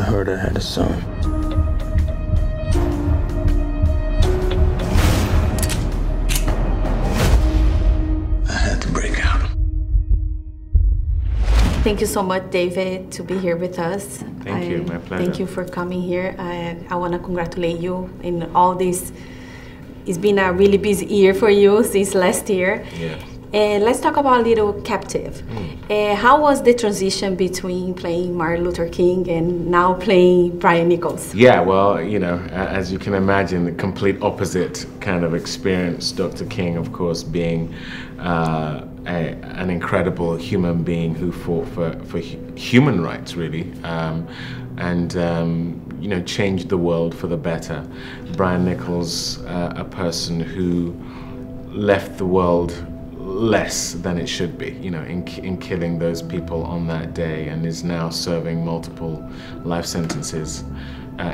heard I had a son. I had to break out. Thank you so much, David, to be here with us. Thank you, my pleasure. Thank you for coming here. I want to congratulate you in all this. It's been a really busy year for you since last year. Yeah. And let's talk about a little Captive. How was the transition between playing Martin Luther King and now playing Brian Nichols? Yeah, well, you know, as you can imagine, the complete opposite kind of experience. Dr. King, of course, being an incredible human being who fought for human rights, really, and you know, changed the world for the better. Brian Nichols, a person who left the world less than it should be, you know, in killing those people on that day, and is now serving multiple life sentences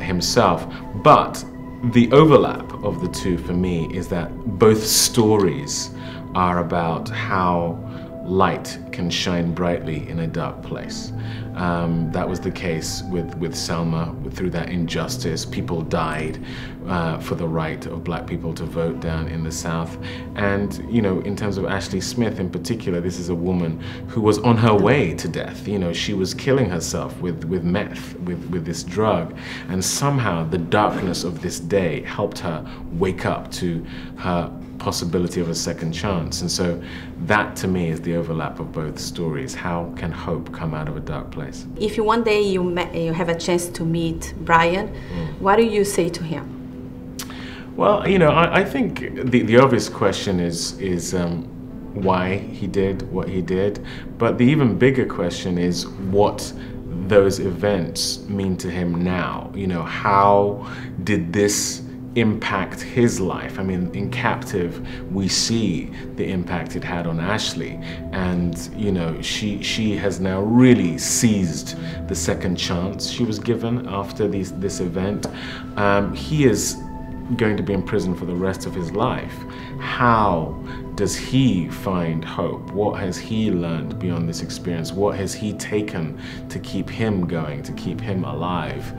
himself. But the overlap of the two for me is that both stories are about how light can shine brightly in a dark place. That was the case with Selma. Through that injustice, people died for the right of black people to vote down in the South. And, you know, in terms of Ashley Smith in particular, this is a woman who was on her way to death. You know, she was killing herself with meth, with this drug. And somehow the darkness of this day helped her wake up to her possibility of a second chance. And so that to me is the overlap of both stories. How can hope come out of a dark place? If one day you have a chance to meet Brian, what do you say to him? Well, you know, I think the obvious question is why he did what he did, but the even bigger question is what those events mean to him now. You know, how did this impact his life? I mean, in Captive, we see the impact it had on Ashley, and you know, she has now really seized the second chance she was given after this event. He is going to be in prison for the rest of his life. How does he find hope? What has he learned beyond this experience? What has he taken to keep him going, to keep him alive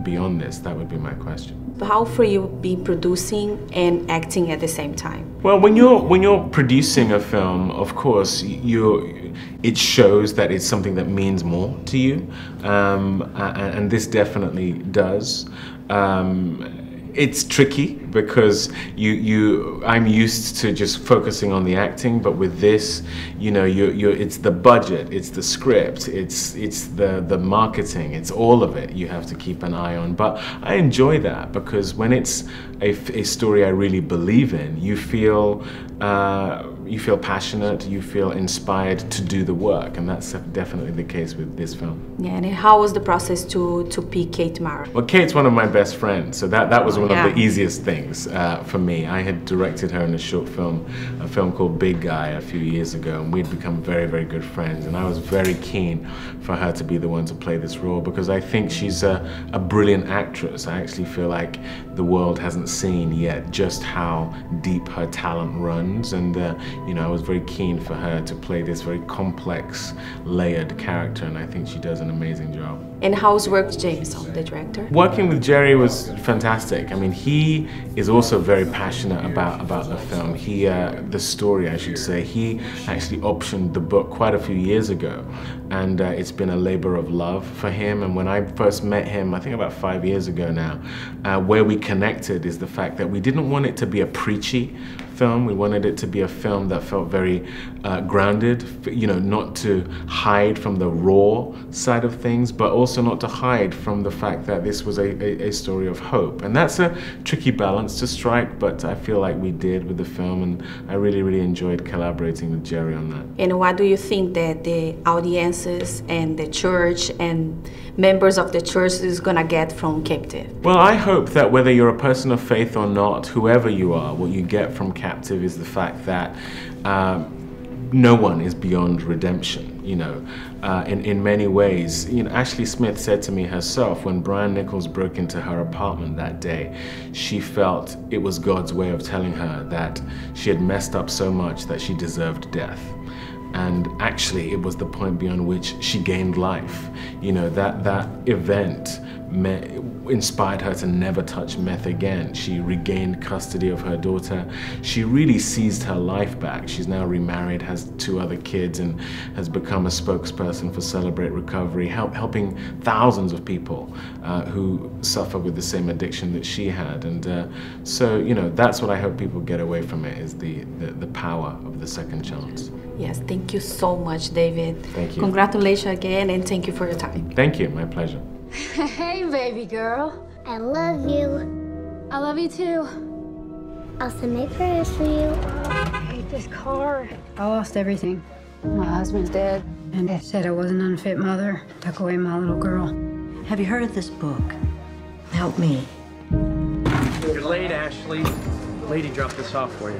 beyond this? That would be my question. How for you be producing and acting at the same time? Well, when you're producing a film, of course, it shows that it's something that means more to you, and this definitely does. It's tricky because I'm used to just focusing on the acting, but with this, you know, it's the budget, it's the script, it's the marketing, it's all of it you have to keep an eye on. But I enjoy that because when it's a story I really believe in, you feel passionate, you feel inspired to do the work, and that's definitely the case with this film. Yeah, and how was the process to pick Kate Mara? Well, Kate's one of my best friends, so that was one of the easiest things for me. I had directed her in a short film, a film called Big Guy, a few years ago, and we'd become very, very good friends, and I was very keen for her to be the one to play this role because I think she's a brilliant actress. I actually feel like the world hasn't seen yet just how deep her talent runs, and you know, I was very keen for her to play this very complex, layered character, and I think she does an amazing job. And how's work with Jameson, the director? Working with Jerry was fantastic. I mean, he is also very passionate about the film. The story, I should say. He actually optioned the book quite a few years ago, and it's been a labor of love for him. And when I first met him, I think about 5 years ago now, where we connected is the fact that we didn't want it to be a preachy film. We wanted it to be a film that felt very grounded, you know, not to hide from the raw side of things, but also not to hide from the fact that this was a story of hope. And that's a tricky balance to strike, but I feel like we did with the film, and I really, really enjoyed collaborating with Jerry on that. And what do you think that the audiences and the church and members of the church is gonna get from Captive? Well, I hope that whether you're a person of faith or not, whoever you are, what you get from Captive is the fact that no one is beyond redemption. You know, in many ways, you know, Ashley Smith said to me herself when Brian Nichols broke into her apartment that day, she felt it was God's way of telling her that she had messed up so much that she deserved death. And actually, it was the point beyond which she gained life. You know, that event inspired her to never touch meth again. She regained custody of her daughter. She really seized her life back. She's now remarried, has 2 other kids, and has become a spokesperson for Celebrate Recovery, helping thousands of people who suffer with the same addiction that she had. And so, you know, that's what I hope people get away from it, is the power of the second chance. Yes, thank you so much, David. Thank you. Congratulations again, and thank you for your time. Thank you, my pleasure. Hey, baby girl. I love you. I love you too. I'll send my prayers for you. I hate this car. I lost everything. My husband's dead, and they said I was an unfit mother. Took away my little girl. Have you heard of this book? Help me. You're late, Ashley. Lady dropped this off for you.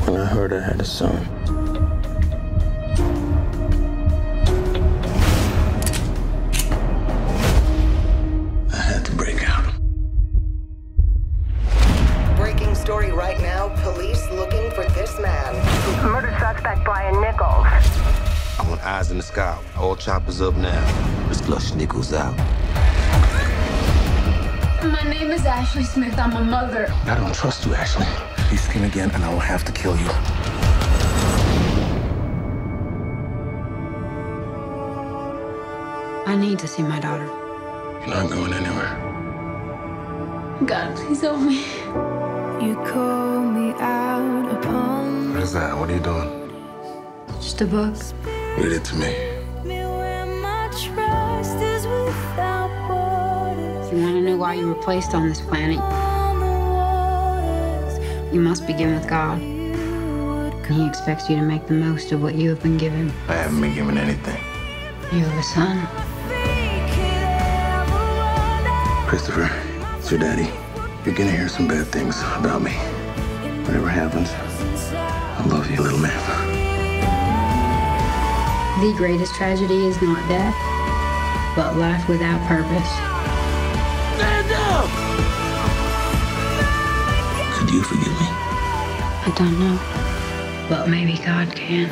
When I heard I had a son, I had to break out. Breaking story right now. Police looking for this man. Murder suspect Brian Nichols. I want eyes in the sky. All choppers up now. Let's flush Nichols out. My name is Ashley Smith. I'm a mother. I don't trust you, Ashley. Be skin again, and I will have to kill you. I need to see my daughter. You're not going anywhere. God, please help me. You call me out upon. What is that? What are you doing? Just a book. Read it to me. If you want to know why you were placed on this planet, you must begin with God. He expects you to make the most of what you have been given. I haven't been given anything. You have a son. Christopher, it's your daddy. You're gonna hear some bad things about me. Whatever happens, I love you, little man. The greatest tragedy is not death, but life without purpose. Stand up! Could you forgive me? I don't know, but maybe God can.